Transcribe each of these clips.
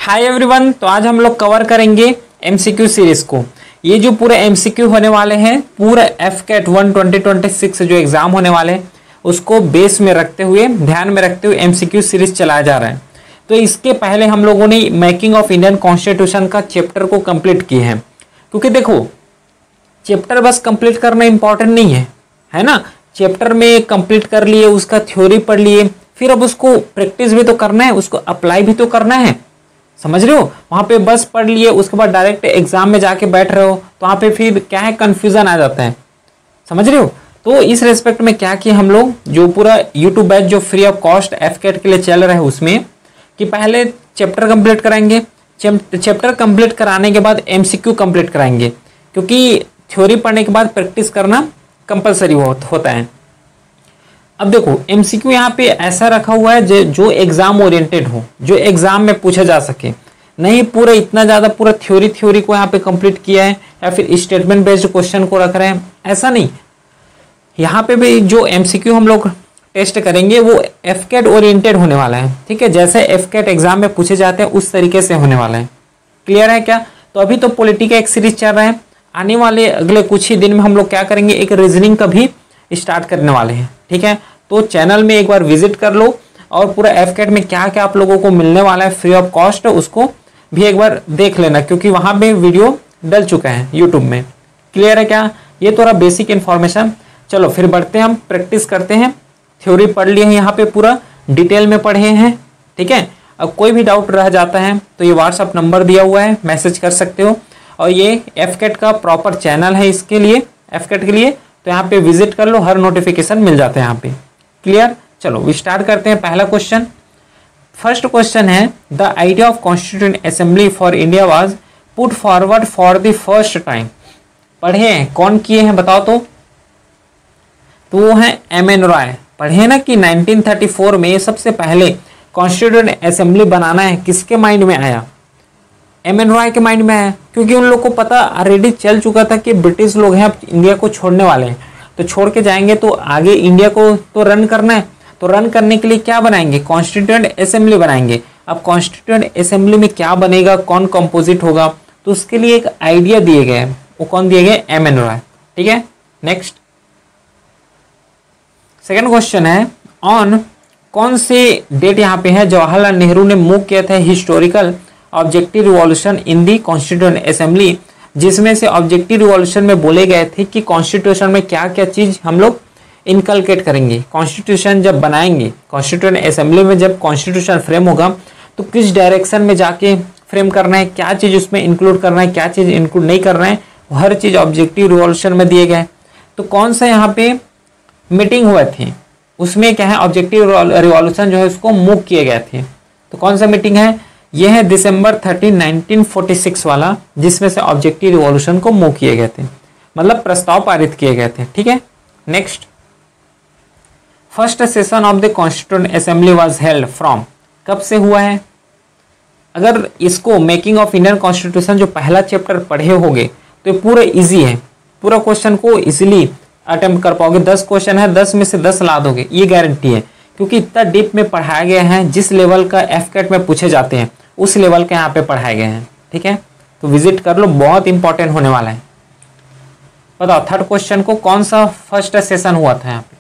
Hi everyone, तो आज हम लोग कवर करेंगे एमसीक्यू सीरीज को। ये जो पूरे एमसीक्यू होने वाले हैं, पूरा एफकेट 1 2026 जो एग्जाम होने वाले हैं उसको बेस में रखते हुए, ध्यान में रखते हुए एमसीक्यू सीरीज चलाया जा रहा है। तो इसके पहले हम लोगों ने मेकिंग ऑफ इंडियन कॉन्स्टिट्यूशन का चैप्टर को कंप्लीट किए हैं, क्योंकि देखो चैप्टर बस कंप्लीट करना इंपॉर्टेंट नहीं है ना। चैप्टर में कंप्लीट कर लिए, उसका थ्योरी पढ़ लिए, फिर अब उसको प्रैक्टिस भी तो करना है, उसको अप्लाई भी तो करना है। समझ रहे हो? वहां पे बस पढ़ लिए उसके बाद डायरेक्ट एग्जाम में जाके बैठ रहे हो तो वहां पे फिर क्या है, कंफ्यूजन आ जाता है। समझ रहे हो? तो इस रेस्पेक्ट में क्या किया हम लोग, जो पूरा यूट्यूब बैच जो फ्री ऑफ कॉस्ट एफकेट के लिए चल रहा है उसमें कि पहले चैप्टर कंप्लीट कराएंगे, चैप्टर कंप्लीट कराने के बाद एमसीक्यू कंप्लीट कराएंगे, क्योंकि थ्योरी पढ़ने के बाद प्रैक्टिस करना कंपलसरी होता है। अब देखो एमसीक्यू यहाँ पे ऐसा रखा हुआ है जो एग्जाम ओरिएंटेड हो, जो एग्जाम में पूछा जा सके। नहीं पूरा इतना ज्यादा पूरा थ्योरी को यहाँ पे कंप्लीट किया है या फिर स्टेटमेंट बेस्ड क्वेश्चन को रख रहे हैं, ऐसा नहीं। यहाँ पे भी जो एमसीक्यू हम लोग टेस्ट करेंगे वो एफकेट ओरिएंटेड होने वाला है। ठीक है, जैसे एफकेट एग्जाम में पूछे जाते हैं उस तरीके से होने वाला है। क्लियर है क्या? तो अभी तो पॉलिटी का एक सीरीज चल रहा है, आने वाले अगले कुछ ही दिन में हम लोग क्या करेंगे, एक रीजनिंग का भी स्टार्ट करने वाले हैं। ठीक है, तो चैनल में एक बार विजिट कर लो और पूरा एफकेट में क्या क्या आप लोगों को मिलने वाला है फ्री ऑफ कॉस्ट, उसको भी एक बार देख लेना, क्योंकि वहां पे वीडियो डल चुका है यूट्यूब में। क्लियर है क्या? ये थोड़ा बेसिक इन्फॉर्मेशन। चलो फिर बढ़ते हैं, हम प्रैक्टिस करते हैं। थ्योरी पढ़ लिए हैं, यहाँ पे पूरा डिटेल में पढ़े हैं। ठीक है, अब कोई भी डाउट रह जाता है तो ये व्हाट्सअप नंबर दिया हुआ है, मैसेज कर सकते हो। और ये एफकेट का प्रॉपर चैनल है इसके लिए, एफकेट के लिए, तो यहाँ पे विजिट कर लो, हर नोटिफिकेशन मिल जाता है यहाँ पे। क्लियर? चलो स्टार्ट करते हैं। पहला क्वेश्चन, फर्स्ट क्वेश्चन है, the idea of constituent assembly for India was put forward for the first time. पढ़े हैं, कौन किए हैं बताओ तो वो है एम.एन. रॉय। पढ़े ना कि 1934 में सबसे पहले कॉन्स्टिट्यूएंट असेंबली बनाना है, किसके माइंड में आया? एम.एन. रॉय के माइंड में आया, क्योंकि उन लोग को पता ऑलरेडी चल चुका था कि ब्रिटिश लोग हैं अब इंडिया को छोड़ने वाले हैं, तो छोड़ के जाएंगे तो आगे इंडिया को तो रन करना है। तो रन करने के लिए क्या बनाएंगे? कॉन्स्टिट्यूएंट असेंबली बनाएंगे। अब कॉन्स्टिट्यूएंट असेंबली में क्या बनेगा, कौन कंपोजिट होगा, तो उसके लिए एक आइडिया दिए गए। वो कौन दिए गए? एम.एन. रॉय। ठीक है, नेक्स्ट सेकेंड क्वेश्चन है, ऑन कौन से डेट यहाँ पे है जवाहरलाल नेहरू ने मूव किया था historical objective revolution in the constituent assembly, जिसमें से ऑब्जेक्टिव रिवॉल्यूशन में बोले गए थे कि कॉन्स्टिट्यूशन में क्या क्या चीज हम लोग इनकलकेट करेंगे। कॉन्स्टिट्यूशन जब बनाएंगे, कॉन्स्टिट्यूएंट असेंबली में जब कॉन्स्टिट्यूशन फ्रेम होगा तो किस डायरेक्शन में जाके फ्रेम करना है, क्या चीज उसमें इंक्लूड करना है, क्या चीज इंक्लूड नहीं करना है, हर चीज ऑब्जेक्टिव रिवॉल्यूशन में दिए गए। तो कौन सा यहाँ पे मीटिंग हुए थे, उसमें क्या है, ऑब्जेक्टिव रिवॉल्यूशन जो है उसको मूव किए गए थे। तो कौन सा मीटिंग है? यह है दिसंबर 13, 1946 वाला, जिसमें से ऑब्जेक्टिव रिवॉल्यूशन को मूव किए गए थे, मतलब प्रस्ताव पारित किए गए थे। ठीक है, next, first session of the constituent assembly was held from, कब से हुआ है? अगर इसको मेकिंग ऑफ इंडियन कॉन्स्टिट्यूशन जो पहला चैप्टर पढ़े होगे तो ये पूरा इजी है, पूरा क्वेश्चन को इजिली अटेम्प्ट कर पाओगे। 10 क्वेश्चन है, 10 में से 10 ला दोगे, ये गारंटी है, क्योंकि इतना डीप में पढ़ाया गया है। जिस लेवल का एफकेट में पूछे जाते हैं उस लेवल के यहाँ पे पढ़ाए गए हैं। ठीक है, तो विजिट कर लो, बहुत इंपॉर्टेंट होने वाला है। बताओ थर्ड क्वेश्चन को, कौन सा फर्स्ट सेशन हुआ था यहाँ पे?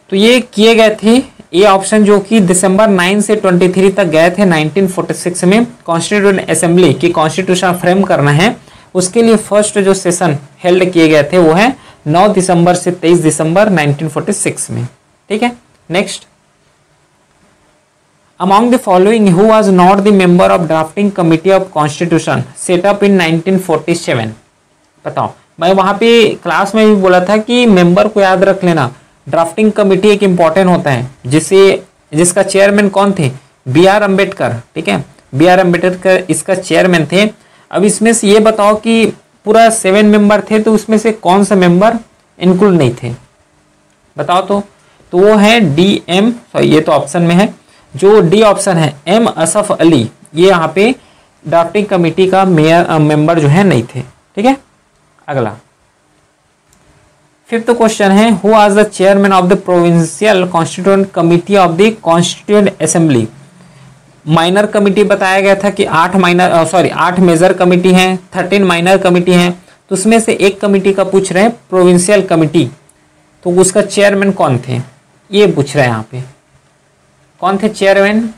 तो ये किए गए थे, ये ऑप्शन जो कि दिसंबर 9 से 23 तक गए थे 1946 में कॉन्स्टिट्यूएंट असेंबली की कॉन्स्टिट्यूशन फ्रेम करना है। उसके लिए फर्स्ट जो सेशन हेल्ड किए गए थे वो है 9 दिसंबर से 23 दिसंबर 1946 में। ठीक है, next, among the following who was not the member of drafting committee of constitution set up in 1947। बताओ, मैं वहां पे क्लास में भी बोला था कि मेंबर को याद रख लेना, ड्राफ्टिंग कमिटी एक इंपॉर्टेंट होता है, जिसका चेयरमैन कौन थे? बी.आर. अम्बेडकर। ठीक है, बी.आर. अम्बेडकर इसका चेयरमैन थे। अब इसमें से ये बताओ कि पूरा 7 मेंबर थे, तो उसमें से कौन सा मेंबर इंक्लूड नहीं थे? बताओ तो वो है डी.एम. सॉरी, ये तो ऑप्शन में है, जो डी ऑप्शन है एम असफ अली, ये यहाँ पे ड्राफ्टिंग कमेटी का मेंबर जो है नहीं थे। ठीक है, अगला फिफ्थ क्वेश्चन है, who was the chairman of the provincial constituent committee of the constituent assembly. Minor committee बताया गया था कि 8 मेजर कमिटी हैं, 13 माइनर कमिटी हैं, तो उसमें से एक कमिटी का पूछ रहे हैं प्रोविंशियल कमिटी, तो उसका चेयरमैन कौन थे ये पूछ रहे हैं यहाँ पे। कौन थे चेयरमैन?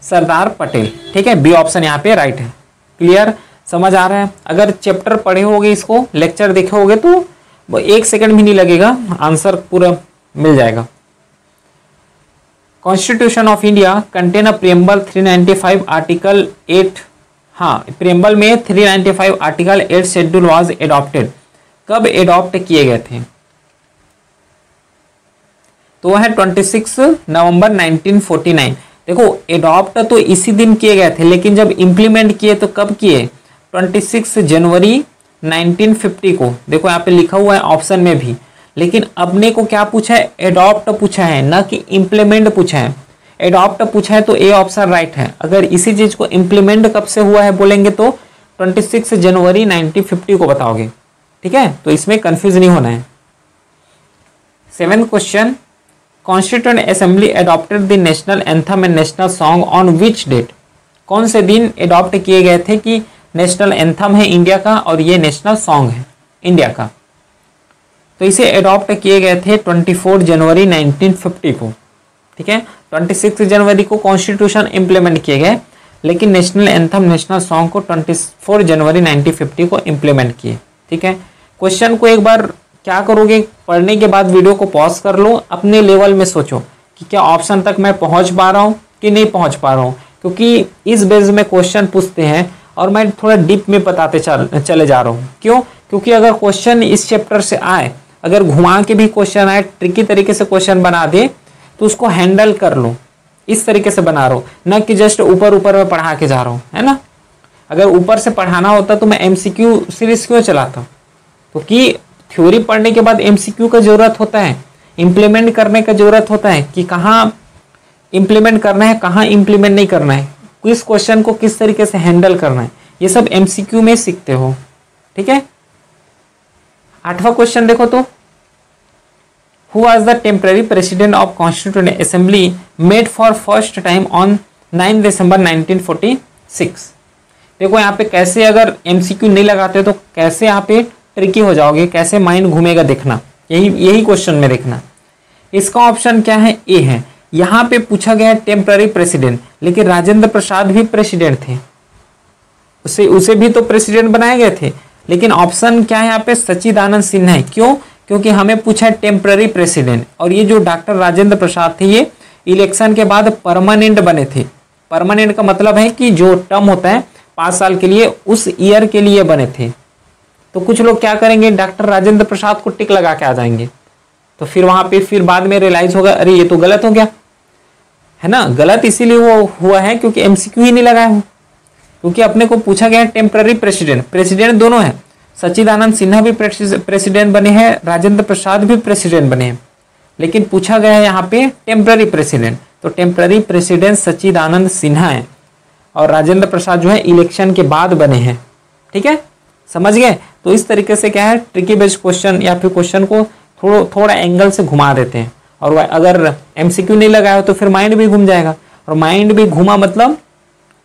सरदार पटेल। ठीक है, बी ऑप्शन यहाँ पे राइट है। क्लियर, समझ आ रहा है? अगर चैप्टर पढ़े होगे, इसको लेक्चर देखे होगे तो 1 सेकंड भी नहीं लगेगा, आंसर पूरा मिल जाएगा। Constitution of India contain a preamble 395 article 8। हाँ, प्रियम्बल में 395 आर्टिकल 8 शेड्यूल वाज एडॉप्टेड। कब एडॉप्ट किए गए थे? तो वह है 26 नवंबर 1949। देखो, एडॉप्ट तो इसी दिन किए गए थे, लेकिन जब इंप्लीमेंट किए तो कब किए? 26 जनवरी 1950 को। देखो यहाँ पे लिखा हुआ है ऑप्शन में भी, लेकिन अपने को क्या पूछा है? एडॉप्ट पूछा है, ना कि इम्प्लीमेंट पूछा है। एडॉप्ट पूछा है तो ए ऑप्शन राइट है। अगर इसी चीज को इम्प्लीमेंट कब से हुआ है बोलेंगे तो 26 जनवरी 1950 को बताओगे। ठीक है, तो इसमें कंफ्यूज नहीं होना है। 7th question, constituent assembly adopted the national anthem and national song on which date? कौन से दिन एडॉप्ट किए गए थे कि नेशनल एंथम है इंडिया का और ये नेशनल सॉन्ग है इंडिया का? तो इसे एडॉप्ट किए गए थे 24 जनवरी 1950 को। ठीक है, 26 जनवरी को कॉन्स्टिट्यूशन इंप्लीमेंट किए गए, लेकिन नेशनल एंथम नेशनल सॉन्ग को 24 जनवरी 1950 को इंप्लीमेंट किए। ठीक है, क्वेश्चन को एक बार क्या करोगे, पढ़ने के बाद वीडियो को पॉज कर लो, अपने लेवल में सोचो कि क्या ऑप्शन तक मैं पहुंच पा रहा हूं कि नहीं पहुंच पा रहा हूं, क्योंकि इस बेस में क्वेश्चन पूछते हैं और मैं थोड़ा डीप में बताते चले जा रहा हूं। क्यों? क्योंकि अगर क्वेश्चन इस चैप्टर से आए, अगर घुमा के भी क्वेश्चन आए, ट्रिकी तरीके से क्वेश्चन बना दे, तो उसको हैंडल कर लो। इस तरीके से बना रहा हूँ, न कि जस्ट ऊपर ऊपर में पढ़ा के जा रहा हूँ, है ना। अगर ऊपर से पढ़ाना होता तो मैं एमसीक्यू सीरीज क्यों चलाता? क्योंकि थ्योरी पढ़ने के बाद एमसीक्यू का जरूरत होता है, इम्प्लीमेंट करने का जरूरत होता है कि कहाँ इम्प्लीमेंट करना है, कहाँ इम्प्लीमेंट नहीं करना है, किस क्वेश्चन को किस तरीके से हैंडल करना है, ये सब एमसीक्यू में सीखते हो। ठीक है, 8वां क्वेश्चन देखो तो, who was the temporary president of constituent assembly made for first time on 9 दिसंबर 1946? देखो यहाँ पे कैसे, अगर एमसीक्यू नहीं लगाते तो कैसे यहाँ पे ट्रिकी हो जाओगे, कैसे माइंड घूमेगा देखना, यही क्वेश्चन में देखना। इसका ऑप्शन क्या है? ए है। यहाँ पे पूछा गया है टेम्पररी प्रेसिडेंट, लेकिन राजेंद्र प्रसाद भी प्रेसिडेंट थे, उसे भी तो प्रेसिडेंट बनाए गए थे, लेकिन ऑप्शन क्या है यहाँ पे? सच्चिदानंद सिन्हा है। क्यों? क्योंकि हमें पूछा है टेम्पररी प्रेसिडेंट, और ये जो डॉक्टर राजेंद्र प्रसाद थे ये इलेक्शन के बाद परमानेंट बने थे। परमानेंट का मतलब है कि जो टर्म होता है 5 साल के लिए, उस ईयर के लिए बने थे। तो कुछ लोग क्या करेंगे, डॉक्टर राजेंद्र प्रसाद को टिक लगा के आ जाएंगे, तो फिर वहां पे फिर बाद में रियलाइज होगा अरे ये तो गलत हो गया, है ना। गलत इसीलिए वो हुआ है क्योंकि एमसीक्यू ही नहीं लगाया हूं, क्योंकि अपने को पूछा गया है टेम्पररी प्रेसिडेंट। प्रेसिडेंट दोनों है, सच्चिदानंद सिन्हा भी प्रेसिडेंट बने हैं, राजेंद्र प्रसाद भी प्रेसिडेंट बने हैं, लेकिन पूछा गया है यहाँ पे टेम्पररी प्रेसिडेंट। तो टेम्पररी प्रेसिडेंट सच्चिदानंद सिन्हा है, और राजेंद्र प्रसाद जो है इलेक्शन के बाद बने हैं। ठीक है, समझ गए। तो इस तरीके से क्या है, ट्रिकी बेस्ड क्वेश्चन या फिर क्वेश्चन को थोड़ा एंगल से घुमा देते हैं, और अगर एमसीक्यू नहीं लगाया तो फिर माइंड भी घूम जाएगा, और माइंड भी घूमा मतलब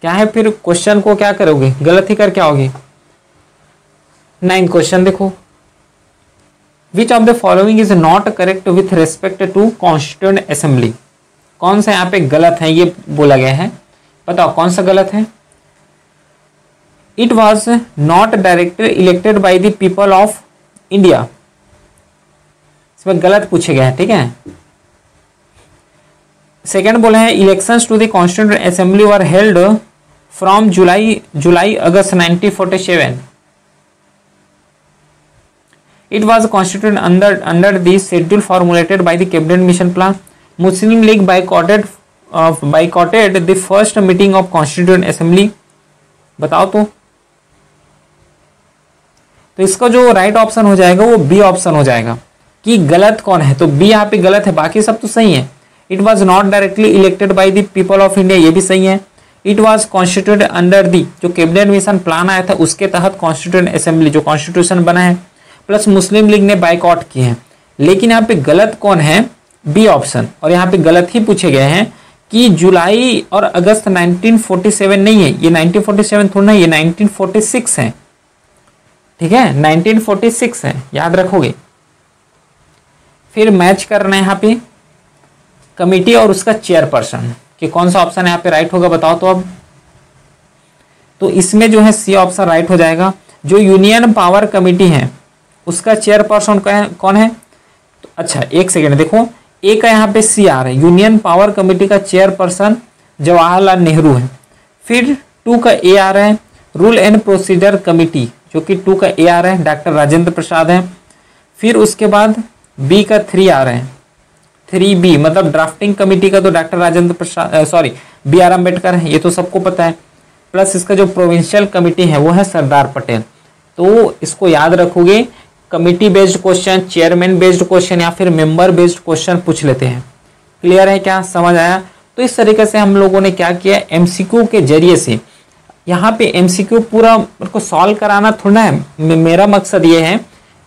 क्या है, फिर क्वेश्चन को क्या करोगे, गलत ही करके आओगे। 9th क्वेश्चन देखो, which of the following is not correct with respect to constituent assembly? कौन सा यहाँ पे गलत है ये बोला गया है, बताओ कौन सा गलत है। It was not directly elected by the people of India, इसमें गलत पूछे गए हैं। ठीक है, सेकेंड बोला है elections to the constituent assembly were held from July August 1947. It was constituted under the schedule formulated by the cabinet mission plan. Muslim League boycotted the first meeting of constituent assembly. बताओ तो इसका जो right option हो जाएगा वो B option हो जाएगा। कि गलत कौन है, तो बी यहाँ पे गलत है, बाकी सब तो सही है। It was not directly elected by the people of India, ये भी सही है। It was constituted under the, जो कैबिनेट मिशन प्लान आया था उसके तहत कॉन्स्टिट्यूएंट असेंबली जो कॉन्स्टिट्यूशन बना है, प्लस मुस्लिम लीग ने बाइकआउट किए हैं। लेकिन यहाँ पे गलत कौन है, बी ऑप्शन। और यहाँ पे गलत ही पूछे गए हैं कि जुलाई और अगस्त 1947 नहीं है, ये 1947 थोड़ा ना, ये 1946 है, ठीक है, 1946 है, याद रखोगे। फिर मैच करना है यहाँ पे कमिटी और उसका चेयरपर्सन कि कौन सा ऑप्शन यहाँ पे राइट होगा, बताओ तो अब। तो इसमें जो है सी ऑप्शन राइट हो जाएगा। जो यूनियन पावर कमिटी है उसका चेयरपर्सन कौन है? तो अच्छा एक सेकेंड देखो, ए का यहाँ पे सी आ रहा है, यूनियन पावर कमेटी का चेयरपर्सन जवाहरलाल नेहरू है। फिर 2 का ए आ रहा है, रूल एंड प्रोसीजर कमेटी, जो कि 2 का ए आ रहा है, डॉक्टर राजेंद्र प्रसाद है। फिर उसके बाद बी का 3 आ रहा है, 3B मतलब ड्राफ्टिंग कमेटी का तो doctor Rajendra Prasad sorry B R Ambedkar है, ये तो सबको पता है। प्लस इसका जो प्रोविंशियल कमेटी है वो है सरदार पटेल। तो इसको याद रखोगे, committee based question, chairman based question या फिर मेंबर बेस्ड क्वेश्चन पूछ लेते हैं। क्लियर है क्या, समझ आया? तो इस तरीके से हम लोगों ने क्या किया, एमसीक्यू के जरिए से यहाँ पे एमसीक्यू पूरा को सॉल्व कराना थोड़ा है, मेरा मकसद ये है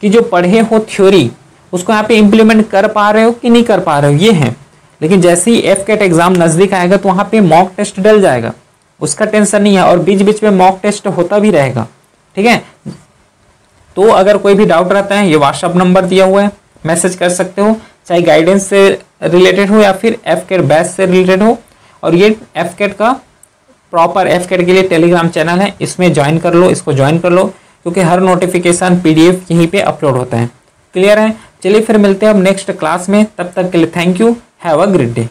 कि जो पढ़े हो थ्योरी उसको यहाँ पे इम्प्लीमेंट कर पा रहे हो कि नहीं कर पा रहे हो, ये है। लेकिन जैसे ही एफकेट एग्जाम नजदीक आएगा तो वहाँ पे मॉक टेस्ट डल जाएगा, उसका टेंशन नहीं है, और बीच बीच में मॉक टेस्ट होता भी रहेगा, ठीक है। तो अगर कोई भी डाउट रहता है, ये व्हाट्सअप नंबर दिया हुआ है, मैसेज कर सकते हो, चाहे गाइडेंस से रिलेटेड हो या फिर एफकेट बैच से रिलेटेड हो। और ये एफकेट का प्रॉपर एफकेट के लिए टेलीग्राम चैनल है, इसमें ज्वाइन कर लो, इसको ज्वाइन कर लो, क्योंकि हर नोटिफिकेशन पीडीएफ यहीं पे अपलोड होता है। क्लियर है? चलिए फिर मिलते हैं अब नेक्स्ट क्लास में, तब तक के लिए thank you, have a great day.